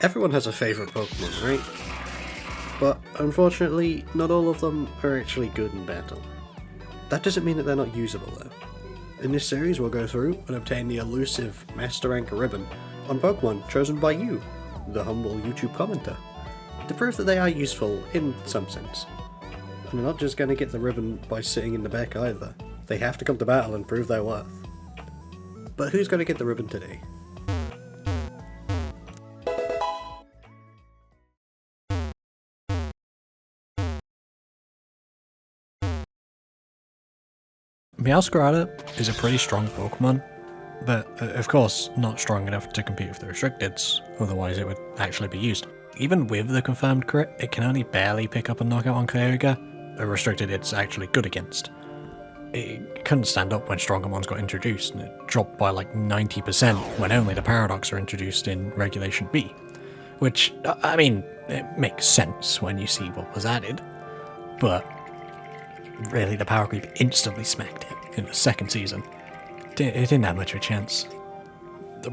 Everyone has a favourite Pokemon, right? But unfortunately, not all of them are actually good in battle. That doesn't mean that they're not usable though. In this series we'll go through and obtain the elusive Master Rank ribbon on Pokemon chosen by you, the humble YouTube commenter, to prove that they are useful in some sense. And they're not just going to get the ribbon by sitting in the back either. They have to come to battle and prove their worth. But who's going to get the ribbon today? Meowscarada is a pretty strong Pokemon, but of course not strong enough to compete with the restricteds, otherwise it would actually be used. Even with the confirmed crit, it can only barely pick up a knockout on Kyogre, a restricted it's actually good against. It couldn't stand up when stronger ones got introduced, and it dropped by like 90% when only the Paradox are introduced in Regulation B. Which, I mean, it makes sense when you see what was added, but really the Power Creep instantly smacked it in the second season. It didn't have much of a chance.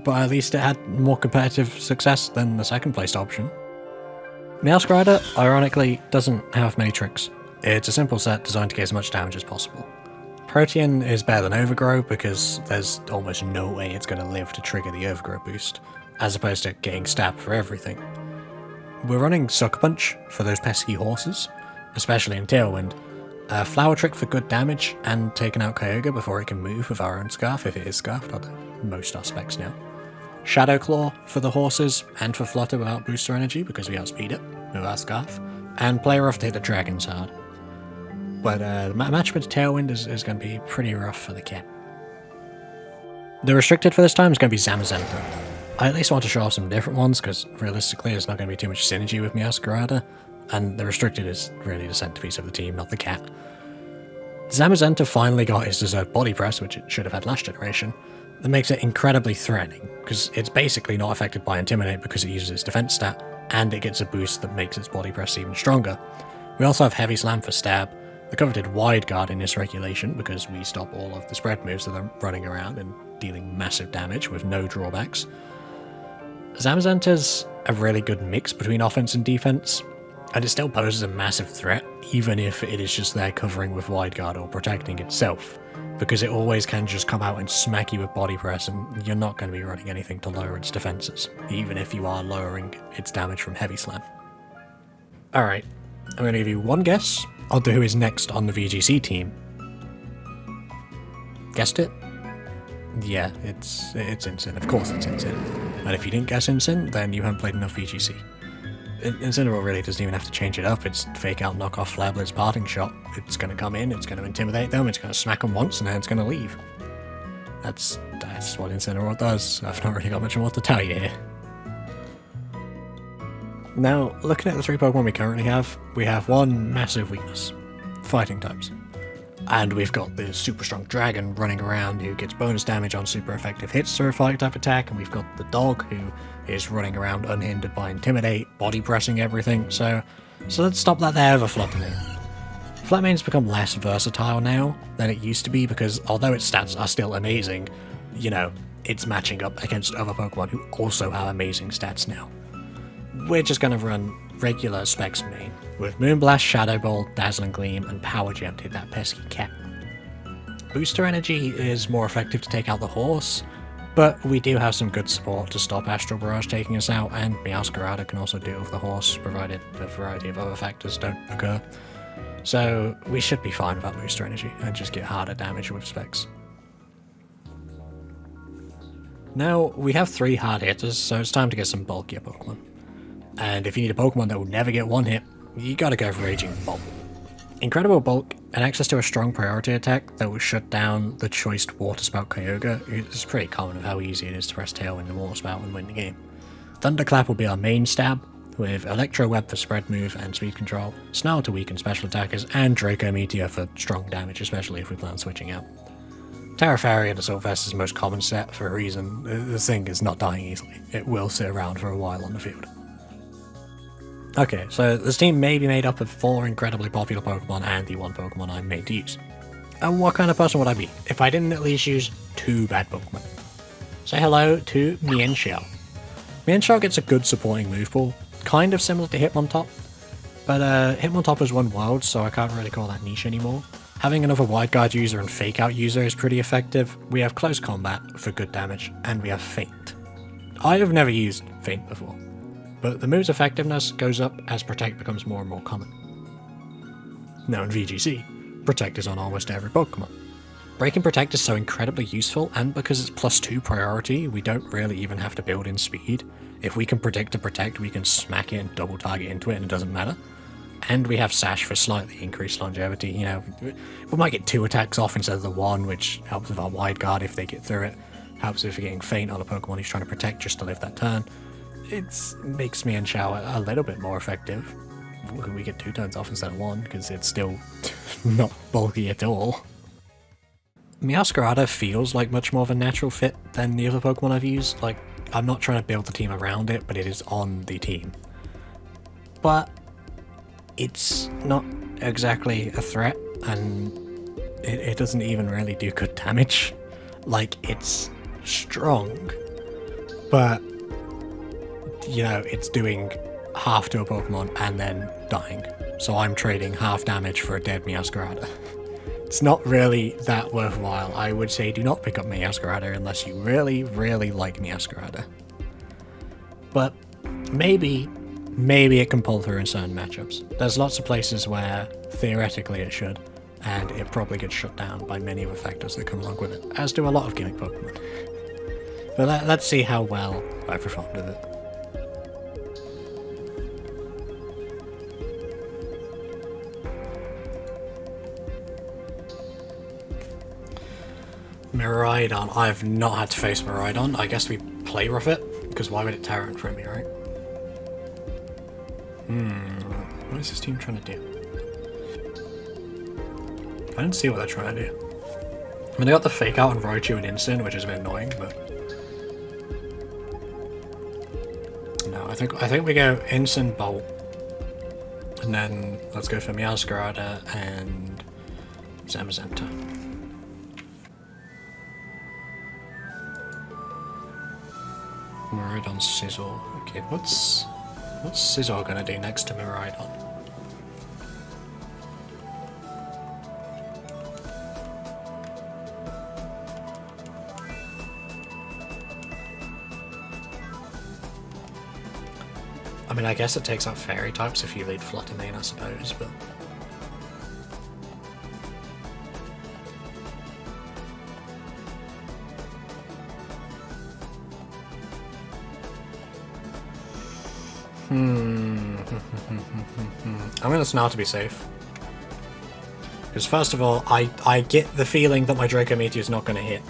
But at least it had more competitive success than the second placed option. Meowscarada, ironically, doesn't have many tricks. It's a simple set designed to get as much damage as possible. Protean is better than Overgrow because there's almost no way it's going to live to trigger the Overgrow boost, as opposed to getting stabbed for everything. We're running Sucker Punch for those pesky horses, especially in Tailwind, a Flower Trick for good damage, and taking out Kyogre before it can move with our own Scarf, if it is Scarfed, although most are specs now. Shadow Claw for the horses, and for Flutter without booster energy because we outspeed it with our Scarf, and Play Rough to hit the dragons hard. But the match with Tailwind is going to be pretty rough for the cat. The restricted for this time is going to be Zamazenta. I at least want to show off some different ones because realistically there's not going to be too much synergy with Meowscarada, and the restricted is really the centerpiece of the team, not the cat. Zamazenta finally got its deserved body press, which it should have had last generation, that makes it incredibly threatening, because it's basically not affected by Intimidate because it uses its defense stat, and it gets a boost that makes its body press even stronger. We also have Heavy Slam for stab, the coveted Wide Guard in this regulation because we stop all of the spread moves that are running around and dealing massive damage with no drawbacks. Zamazenta's a really good mix between offense and defense, and it still poses a massive threat, even if it is just there covering with Wide Guard or protecting itself, because it always can just come out and smack you with body press and you're not going to be running anything to lower its defenses, even if you are lowering its damage from Heavy Slam. Alright, I'm going to give you one guess onto who is next on the VGC team. Guessed it? Yeah, it's Incin. Of course it's Incin. And if you didn't guess Incin, then you haven't played enough VGC. Incineroar really doesn't even have to change it up. It's fake out knockoff Flablit's parting shot. It's going to come in, it's going to intimidate them, it's going to smack them once, and then it's going to leave. That's what Incineroar does. I've not really got much more to tell you here. Now, looking at the three Pokemon we currently have, we have one massive weakness. Fighting types. And we've got the super strong dragon running around who gets bonus damage on super effective hits through a fighting type attack, and we've got the dog who is running around unhindered by Intimidate, body pressing everything, so let's stop that there with a Flatmane. Flatmane's become less versatile now than it used to be because although its stats are still amazing, you know, it's matching up against other Pokemon who also have amazing stats now. We're just going to run regular specs main, with Moonblast, Shadow Ball, Dazzling Gleam, and Power Gem to hit that pesky cat. Booster Energy is more effective to take out the horse, but we do have some good support to stop Astral Barrage taking us out, and Meowscarada can also deal with the horse, provided a variety of other factors don't occur. So we should be fine without Booster Energy, and just get harder damage with specs. Now, we have 3 hard hitters, so it's time to get some bulkier Pokemon. And if you need a Pokemon that will never get one hit, you gotta go for Raging Bolt. Incredible bulk and access to a strong priority attack that will shut down the choiced Water Spout Kyogre. It's pretty common of how easy it is to press Tailwind and Water Spout and win the game. Thunderclap will be our main stab, with Electro Web for spread move and speed control, Snarl to weaken special attackers, and Draco Meteor for strong damage, especially if we plan on switching out. Terra Fairy and Assault Vest is the most common set for a reason. The thing is not dying easily. It will sit around for a while on the field. Okay, so this team may be made up of 4 incredibly popular Pokemon and the one Pokemon I'm made to use. And what kind of person would I be if I didn't at least use 2 bad Pokemon? Say hello to Mienshao. Mienshao gets a good supporting move pool, kind of similar to Hitmontop, but Hitmontop is one wild, so I can't really call that niche anymore. Having another wide guard user and fake out user is pretty effective. We have close combat for good damage, and we have feint. I have never used feint before, but the move's effectiveness goes up as protect becomes more and more common. Now in VGC, protect is on almost every Pokemon. Break and protect is so incredibly useful, and because it's +2 priority, we don't really even have to build in speed. If we can predict to protect, we can smack it and double target into it and it doesn't matter. And we have Sash for slightly increased longevity. You know, we might get 2 attacks off instead of the 1, which helps with our wide guard if they get through it. Helps if we're getting feint on a Pokemon who's trying to protect just to live that turn. It makes Mienshao a little bit more effective. We get 2 turns off instead of 1, because it's still not bulky at all. Meowscarada feels like much more of a natural fit than the other Pokemon I've used. Like, I'm not trying to build the team around it, but it is on the team. But it's not exactly a threat, and it doesn't even really do good damage. Like, it's strong, but, you know, it's doing half to a Pokemon and then dying. So I'm trading half damage for a dead Meowscarada. It's not really that worthwhile. I would say do not pick up Meowscarada unless you really, really like Meowscarada. But maybe it can pull through in certain matchups. There's lots of places where theoretically it should, and it probably gets shut down by many of the factors that come along with it, as do a lot of gimmick Pokemon. But let's see how well I performed with it. Miraidon. I've not had to face Miraidon. I guess we play rough it, because why would it Terra in front of me, right? What is this team trying to do? I didn't see what they're trying to do. I mean, they got the fake out on Raichu and Instant, which is a bit annoying, but no, I think we go Instant Bolt, and then let's go for Meowscarada and Zamazenta. Miraidon Sizzle. Okay, what's Sizzle gonna do next to Miraidon? I mean, I guess it takes out fairy types if you lead Flutter Mane, I suppose, but I'm gonna Snarl to be safe. Because first of all, I get the feeling that my Draco Meteor is not gonna hit.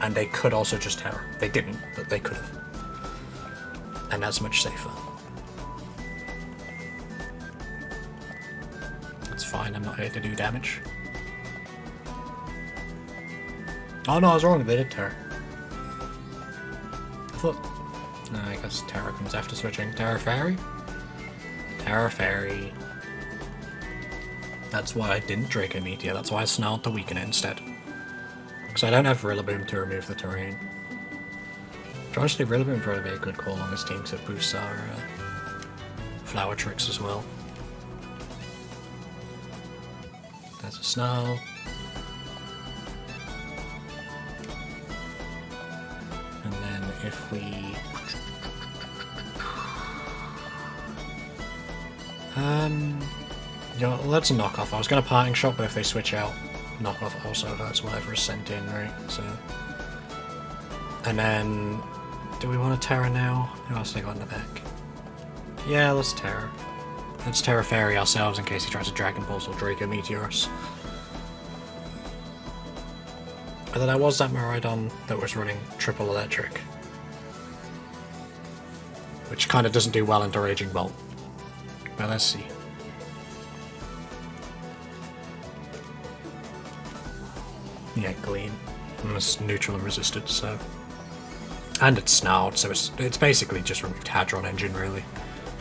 And they could also just Terra. They didn't, but they could have. And that's much safer. It's fine, I'm not here to do damage. Oh no, I was wrong, they did Terra. I thought... No, I guess Terra comes after switching. Terra Fairy? Terra Fairy. That's why I didn't Draco Meteor, that's why I Snarled to weaken it instead. Because I don't have Rillaboom to remove the terrain. But honestly, Rillaboom would probably be a good call on this team because it boosts our flower tricks as well. There's a Snarl. And then if we... you know, let's knock off. I was going to parting shot, but if they switch out, knock off also hurts whatever is sent in, right? So, and then, do we want to Terra now? Who else they got in the back? Yeah, let's Terra. Let's Terra Fairy ourselves in case he tries to Dragon Pulse or Draco Meteor us. And then I was that Miraidon that was running triple electric, which kind of doesn't do well into Raging Bolt. But let's see. Yeah, Gleam. It's neutral and resisted, so... And it's Snarled, so it's basically just removed Hadron Engine, really.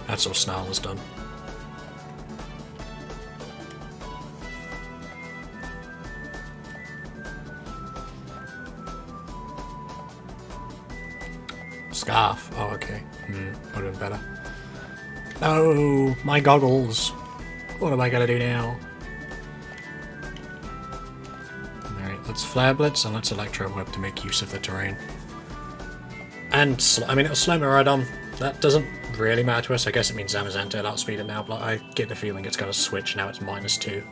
That's all Snarl has done. Scarf. Oh, okay. Would have been better. Oh, my goggles! What am I gonna do now? Alright, let's Flare Blitz and let's Electro Web to make use of the terrain. And, I mean, it'll slow Miraidon. That doesn't really matter to us. I guess it means Zamazenta will outspeed it now, but I get the feeling it's going to switch now. It's -2.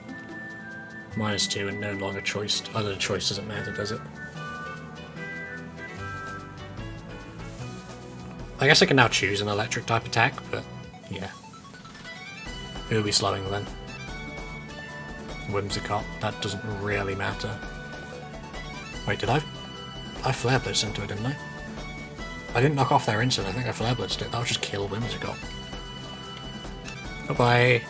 -2 and no longer choiced. Other than choice doesn't matter, does it? I guess I can now choose an electric type attack, but yeah. It'll be slowing then. Whimsicott, that doesn't really matter. Wait, did I Flare Blitz into it, didn't I? I didn't knock off their instant, I think I Flare Blitzed it. That'll just kill Whimsicott. Bye-bye.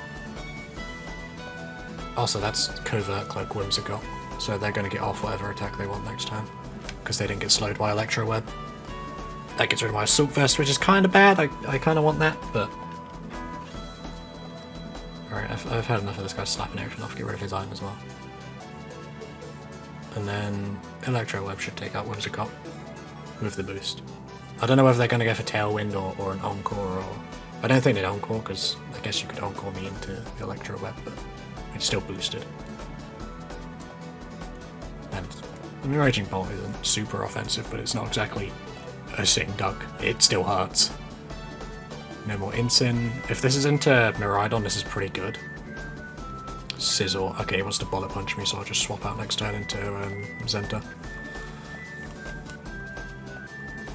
Also, that's Covert Cloak Whimsicott, so they're going to get off whatever attack they want next time, because they didn't get slowed by Electro Web. That gets rid of my Assault Vest, which is kind of bad. I kind of want that, but... Alright, I've had enough of this guy slapping everything off, get rid of his item as well. And then Electro Web should take out Whimsicott with the boost. I don't know whether they're going to go for Tailwind or an Encore, or... I don't think they'd Encore, because I guess you could Encore me into the Electro Web, but it's still boosted. And the Raging Bolt isn't super offensive, but it's not exactly a sitting duck. It still hurts. No more Incin. If this is into Miraidon, this is pretty good. Sizzle. Okay, he wants to Bullet Punch me, so I'll just swap out next turn into Zenta.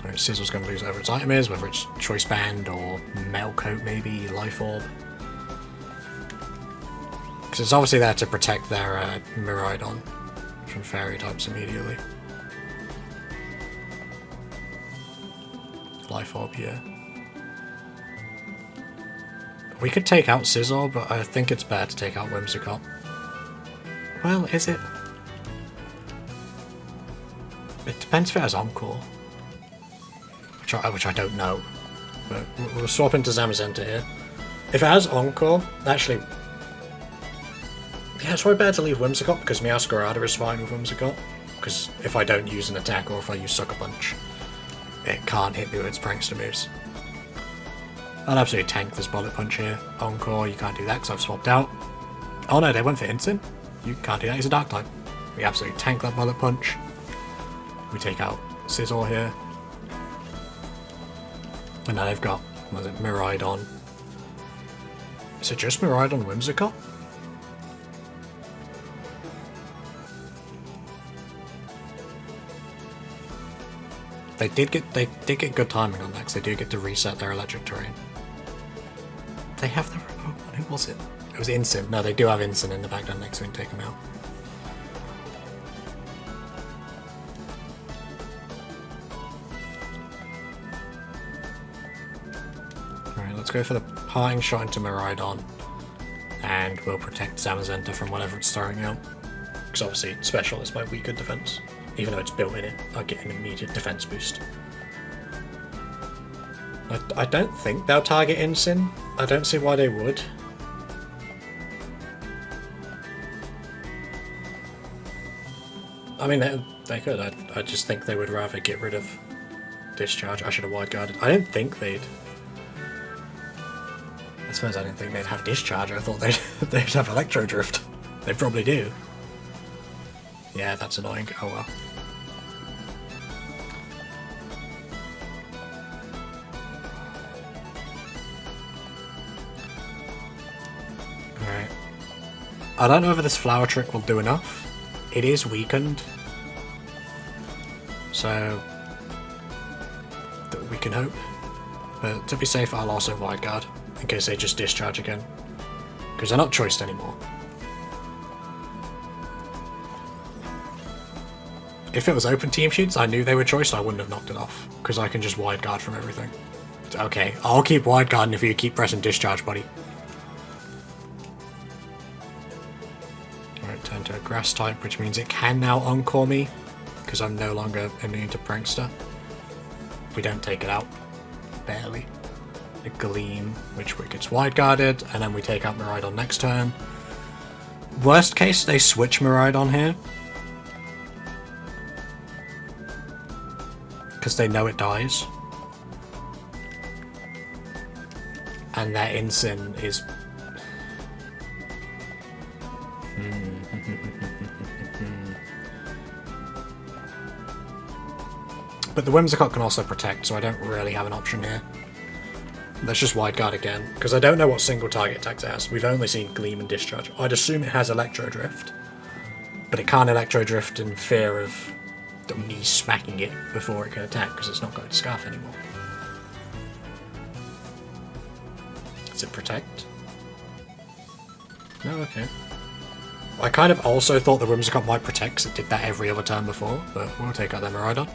Alright, Sizzle's going to lose whatever its item is, whether it's Choice Band or Metal Coat maybe, Life Orb. Because it's obviously there to protect their Miraidon from Fairy types immediately. Life Orb here. We could take out Sizzle, but I think it's better to take out Whimsicott. Well, is it? It depends if it has Encore. Which I don't know. But we'll swap into Zamazenta here. If it has Encore, actually... Yeah, it's probably better to leave Whimsicott, because Meowscarada is fine with Whimsicott. Because if I don't use an attack, or if I use Sucker Punch, it can't hit me with its Prankster moves. I'll absolutely tank this Bullet Punch here. Encore, you can't do that because I've swapped out. Oh no, they went for Instant. You can't do that, he's a Dark type. We absolutely tank that Bullet Punch. We take out Sizzle here. And now they've got, what was it, Miraidon. Is it just Miraidon Whimsicott? They did get good timing on that, because they do get to reset their electric terrain. They have their own Pokemon. Who was it? It was Incin. No, they do have Incin in the back down next, so we can take them out. Alright, let's go for the Parting Shot into Miraidon. And we'll protect Zamazenta from whatever it's throwing out. Because obviously, Special is my weaker defense. Even though it's built in it, I get an immediate defense boost. I don't think they'll target Incin. I don't see why they would. I mean, they could. I just think they would rather get rid of Discharge. I should have wide guarded. I don't think they'd... I suppose I didn't think they'd have Discharge. I thought they'd have Electro Drift. They probably do. Yeah, that's annoying. Oh well. Alright. I don't know whether this Flower Trick will do enough. It is weakened. So... we can hope. But to be safe, I'll also Wide Guard. In case they just Discharge again. Because they're not choiced anymore. If it was open team sheets, I knew they were choiced, I wouldn't have knocked it off. Because I can just Wide Guard from everything. Okay, I'll keep Wide Guarding if you keep pressing Discharge, buddy. Alright, turn to a Grass type, which means it can now Encore me. Because I'm no longer immune to Prankster. We don't take it out. Barely. A Gleam, which gets Wide Guarded, and then we take out Miraidon next turn. Worst case, they switch Miraidon here. Because they know it dies. and their Incin is... But the Whimsicott can also protect, so I don't really have an option here. Let's just Wide Guard again, because I don't know what single target attacks it has. We've only seen Gleam and Discharge. I'd assume it has Electro Drift, but it can't Electro Drift in fear of me smacking it before it can attack, because it's not got its Scarf anymore. Does it protect? No, okay. I kind of also thought the Whimsicott might protect, because it did that every other turn before, but we'll take out the Miraidon.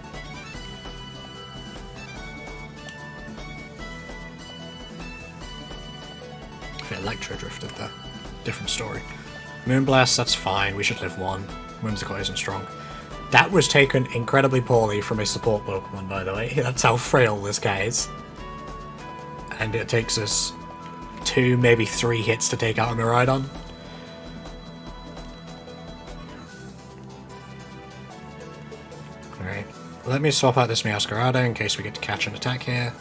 If it Electro Drifted though, different story. Moonblast, that's fine, we should live one. Whimsicott isn't strong. That was taken incredibly poorly from a support Pokemon, by the way. That's how frail this guy is. And it takes us 2, maybe 3 hits to take out a Miraidon. Alright, let me swap out this Meowscarada in case we get to catch an attack here.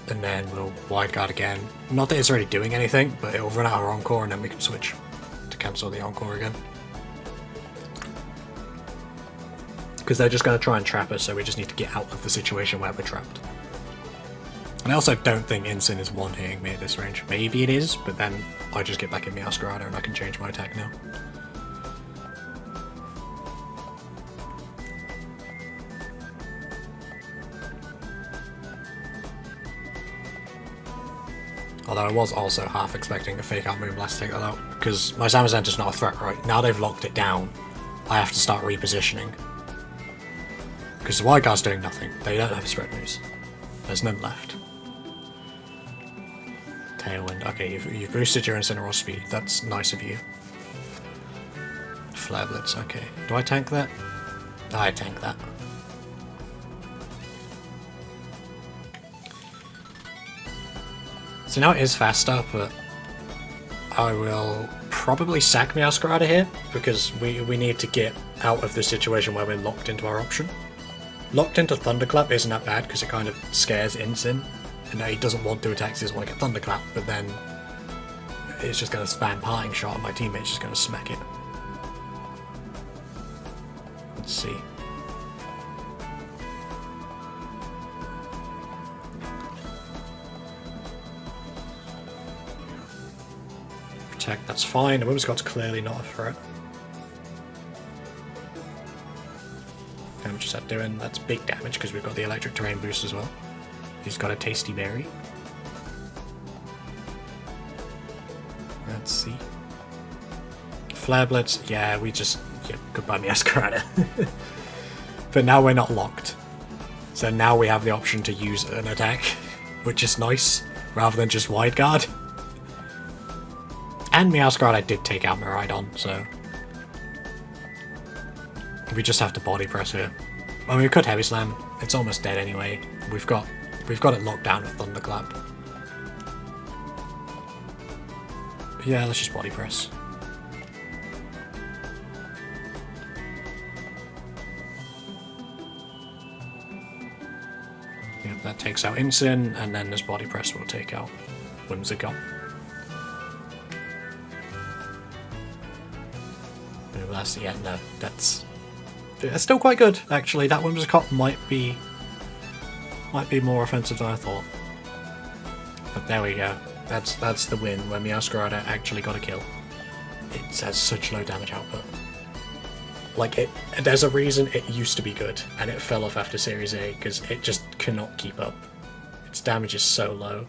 And then we'll Wide Guard again. Not that it's already doing anything, but it'll run out our Encore and then we can switch to cancel the Encore again. Because they're just going to try and trap us, so we just need to get out of the situation where we're trapped. And I also don't think Incin is one-hitting me at this range. Maybe it is, but then I just get back in Meowscarada and I can change my attack now. Although I was also half expecting a fake out Moonblast to take that out, because my Zamazenta's not a threat, right? Now they've locked it down, I have to start repositioning. Because the Wide Guard's doing nothing. They don't have spread moves. There's none left. Tailwind. Okay, you've boosted your Incineroar speed. That's nice of you. Flare Blitz. Okay. Do I tank that? I tank that. So now it is faster, but I will probably sack Meowscarada here, because we need to get out of the situation where we're locked into our option. Locked into Thunderclap isn't that bad, because it kind of scares Incin, and he doesn't want to attack, so he doesn't want to get Thunderclap, but then it's just going to spam Parting Shot, and my teammate's just going to smack it. Let's see. Protect, that's fine. The Whimsicott's clearly not a threat. How much is that doing? That's big damage because we've got the Electric Terrain boost as well. He's got a Tasty Berry. Let's see. Flare Blitz, yeah, goodbye Meowscarada. But now we're not locked. So now we have the option to use an attack, which is nice, rather than just Wide Guard. And Meowscarada did take out Miraidon, so we just have to Body Press here. I mean, we could Heavy Slam. It's almost dead anyway. We've got it locked down with Thunderclap. Yeah, let's just Body Press. Yep, that takes out Incin, and then this Body Press will take out Whimsicott. Yeah, no, that's still quite good, actually. That Whimsicott might be more offensive than I thought. But there we go. That's the win, where Meowscarada actually got a kill. It has such low damage output. Like, there's a reason it used to be good, and it fell off after Series A, because it just cannot keep up. Its damage is so low.